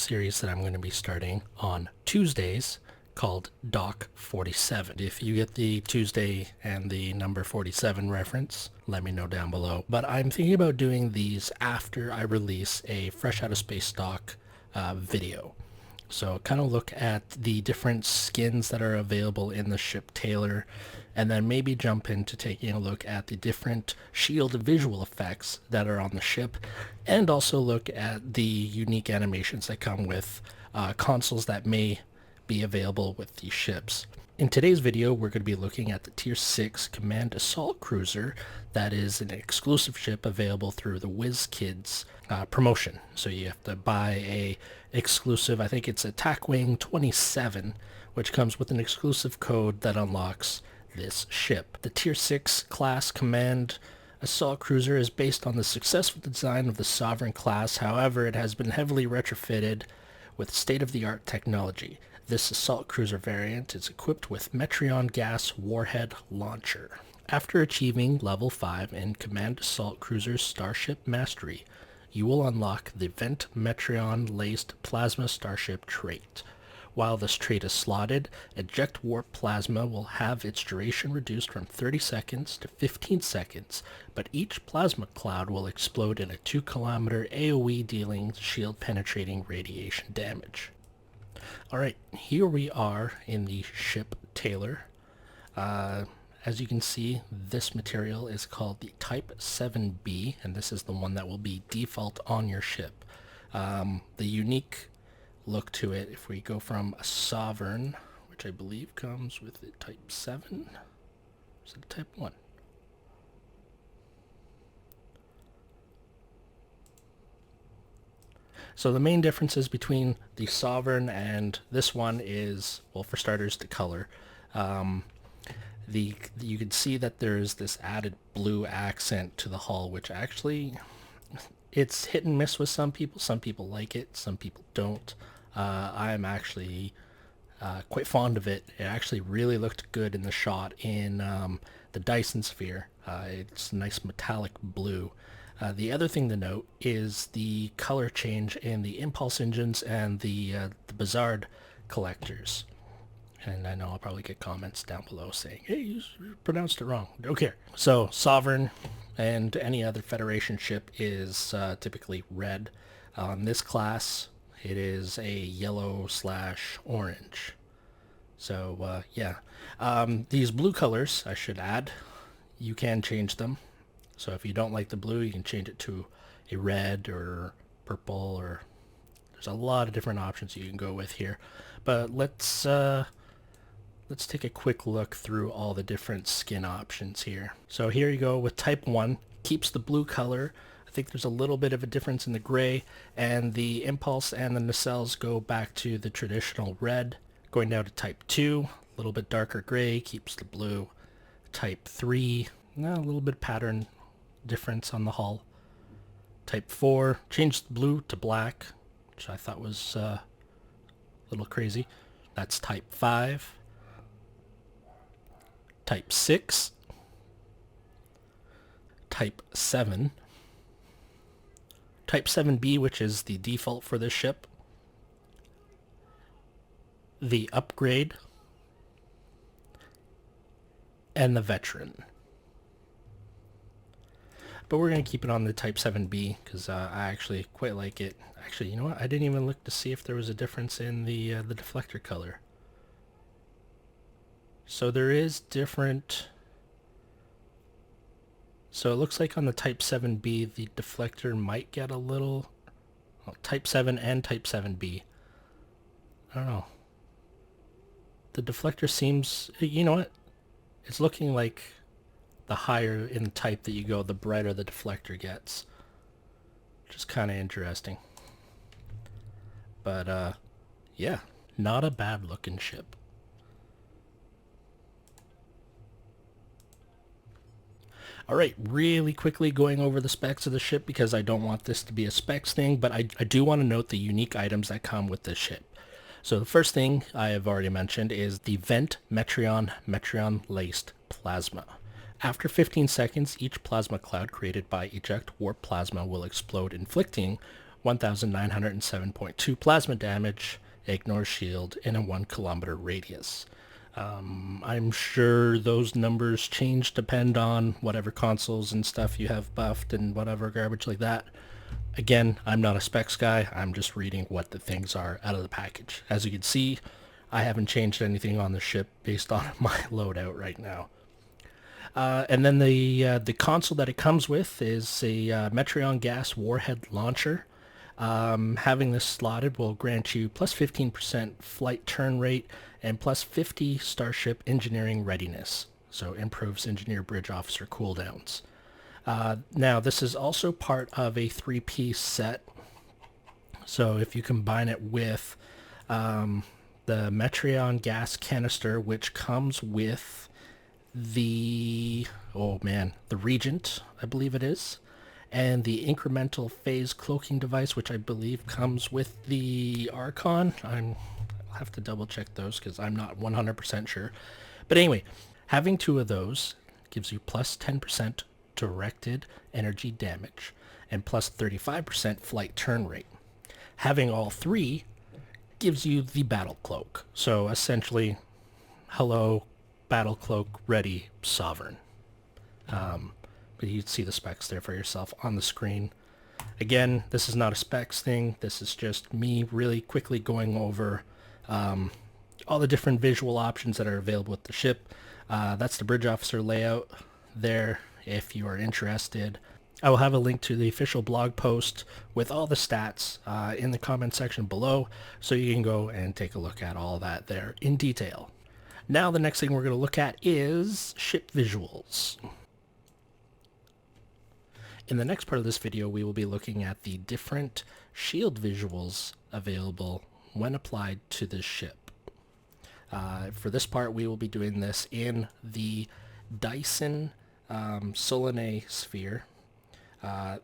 series that I'm going to be starting on Tuesdays called Doc 47. If you get the Tuesday and the number 47 reference, let me know down below. But I'm thinking about doing these after I release a Fresh Out of Space Doc video. So kind of look at the different skins that are available in the Ship Tailor, and then maybe jump into taking a look at the different shield visual effects that are on the ship, and also look at the unique animations that come with consoles that may be available with these ships. In today's video, we're going to be looking at the Tier 6 Command Assault Cruiser that is an exclusive ship available through the Wizkids promotion. So you have to buy a exclusive, I think it's Attack Wing 27, which comes with an exclusive code that unlocks this ship. The Tier 6 class Command Assault Cruiser is based on the successful design of the Sovereign class. However, it has been heavily retrofitted with state-of-the-art technology. This assault cruiser variant is equipped with Metreon gas warhead launcher. After achieving level 5 in Command Assault Cruiser's Starship Mastery, you will unlock the Vent Metreon laced Plasma Starship trait. While this trait is slotted, Eject Warp Plasma will have its duration reduced from 30 seconds to 15 seconds, but each plasma cloud will explode in a 2-kilometer AoE, dealing shield penetrating radiation damage. Alright, here we are in the Ship Tailor. As you can see, this material is called the Type 7B, and this is the one that will be default on your ship. The unique look to it, if we go from a Sovereign, which I believe comes with the Type 7, is it Type 1? So the main differences between the Sovereign and this one is, well, for starters, the color. You can see that there's this added blue accent to the hull, which actually, it's hit and miss with some people. Some people like it, some people don't. I'm actually quite fond of it. It actually really looked good in the shot in the Dyson Sphere. It's a nice metallic blue. The other thing to note is the color change in the impulse engines and the Bizarre collectors. And I know I'll probably get comments down below saying, hey, you pronounced it wrong. Don't care. So Sovereign and any other Federation ship is typically red. On this class, it is a yellow/orange. So yeah, these blue colors, I should add, you can change them. So if you don't like the blue, you can change it to a red or purple, or there's a lot of different options you can go with here. But let's take a quick look through all the different skin options here. So here you go with Type 1, keeps the blue color. I think there's a little bit of a difference in the gray, and the impulse and the nacelles go back to the traditional red. Going down to Type 2, a little bit darker gray, keeps the blue. Type 3, a little bit pattern difference on the hull. Type 4, changed the blue to black, which I thought was a little crazy. That's Type 5. Type 6. Type 7. Type 7B, which is the default for this ship. The Upgrade. And the Veteran. But we're going to keep it on the Type 7B because I actually quite like it. Actually, you know what? I didn't even look to see if there was a difference in the deflector color. So there is different. So it looks like on the Type 7B, the deflector might get a little. Well, Type 7 and Type 7B. I don't know. The deflector seems. You know what? It's looking like the higher in type that you go, the brighter the deflector gets. Which is kind of interesting. But, yeah, not a bad looking ship. Alright, really quickly going over the specs of the ship because I don't want this to be a specs thing, but I do want to note the unique items that come with this ship. So the first thing I have already mentioned is the Vent Metreon laced plasma. After 15 seconds, each plasma cloud created by Eject Warp Plasma will explode, inflicting 1907.2 plasma damage, ignore shield in a 1 kilometer radius. I'm sure those numbers change depend on whatever consoles and stuff you have buffed and whatever garbage like that. Again, I'm not a specs guy. I'm just reading what the things are out of the package. As you can see, I haven't changed anything on the ship based on my loadout right now. And then the console that it comes with is a Metreon gas warhead launcher. Having this slotted will grant you plus 15% flight turn rate and plus 50 starship engineering readiness. So improves engineer bridge officer cooldowns. Now this is also part of a 3-piece set. So if you combine it with the Metreon gas canister, which comes with the Regent, I believe it is, and the incremental phase cloaking device, which I believe comes with the Archon. I'll have to double check those because I'm not 100% sure. But anyway, having 2 of those gives you plus 10% directed energy damage and plus 35% flight turn rate. Having all 3 gives you the battle cloak. So essentially, hello, battle cloak ready, sovereign. But you'd see the specs there for yourself on the screen. Again, this is not a specs thing. This is just me really quickly going over all the different visual options that are available with the ship. That's the bridge officer layout there if you are interested. I will have a link to the official blog post with all the stats in the comment section below, so you can go and take a look at all that there in detail. Now the next thing we're going to look at is ship visuals. In the next part of this video, we will be looking at the different shield visuals available when applied to this ship. For this part, we will be doing this in the Dyson Solanae sphere.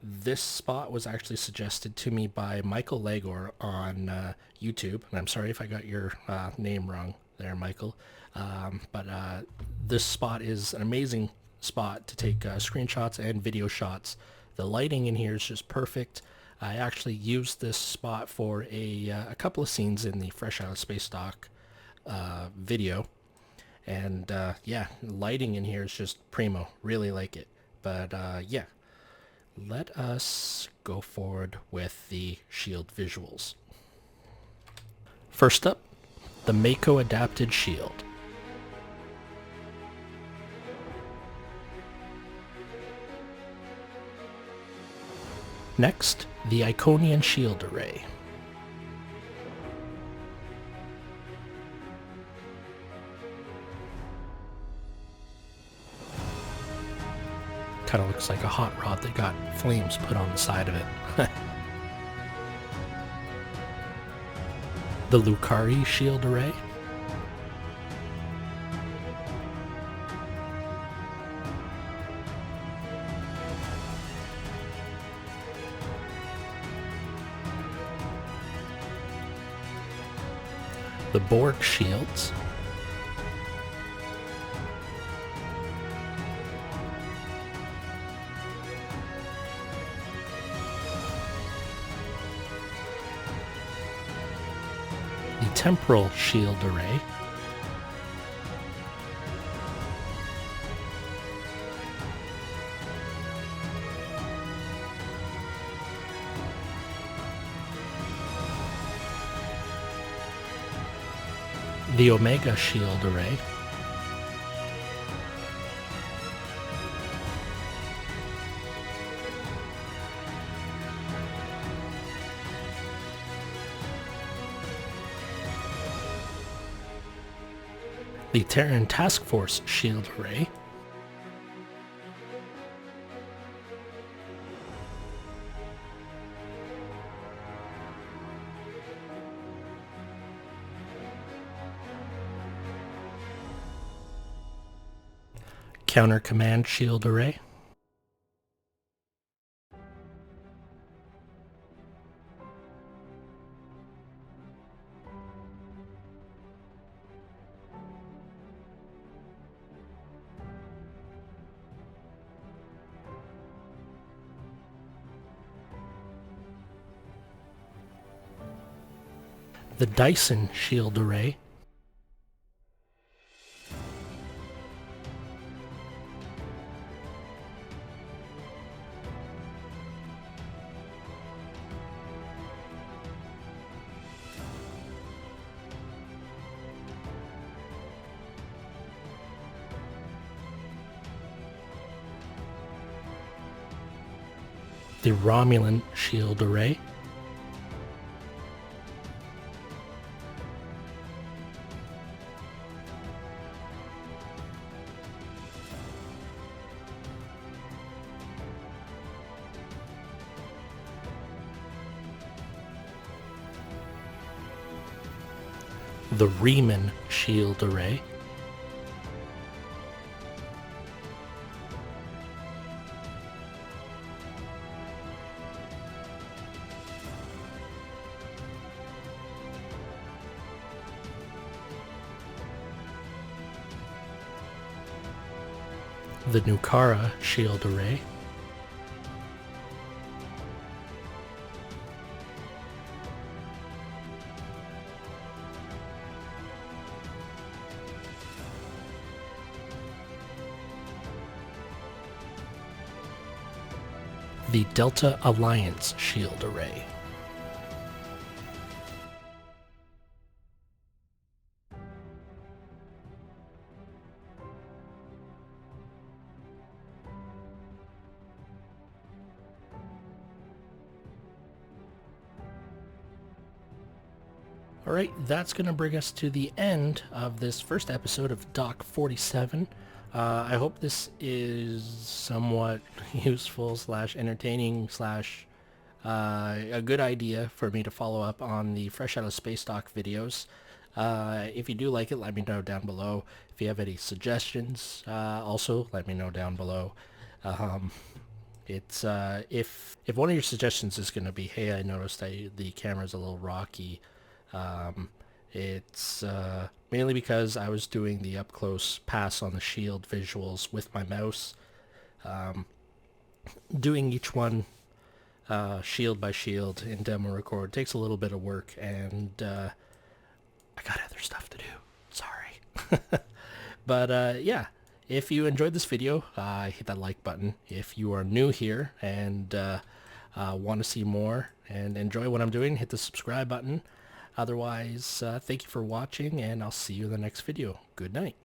This spot was actually suggested to me by Michael Legor on YouTube, and I'm sorry if I got your name wrong there, Michael. But this spot is an amazing spot to take screenshots and video shots. The lighting in here is just perfect. I actually used this spot for a couple of scenes in the Fresh Out of Space Dock video, and yeah, lighting in here is just primo. Really like it. But yeah, let us go forward with the shield visuals. First up, the Mako adapted shield. Next, the Iconian shield array. Kind of looks like a hot rod that got flames put on the side of it. The Lucari shield array. The Borg shields. The Temporal shield array. The Omega shield array. The Terran Task Force shield array. Counter Command shield array. the Dyson shield array, the Romulan shield array, the Riemann shield array, the Nukara shield array, the Delta Alliance shield array. Alright, that's going to bring us to the end of this first episode of Doc 47. I hope this is somewhat useful / entertaining / a good idea for me to follow up on the Fresh Out of Space Doc videos. If you do like it, let me know down below. If you have any suggestions, also let me know down below. If one of your suggestions is going to be, hey, I noticed that the camera's a little rocky, it's mainly because I was doing the up-close pass on the shield visuals with my mouse. Doing each one shield by shield in demo record takes a little bit of work, and I got other stuff to do. Sorry. But yeah, if you enjoyed this video, hit that like button. If you are new here and want to see more and enjoy what I'm doing, hit the subscribe button. Otherwise, thank you for watching, and I'll see you in the next video. Good night.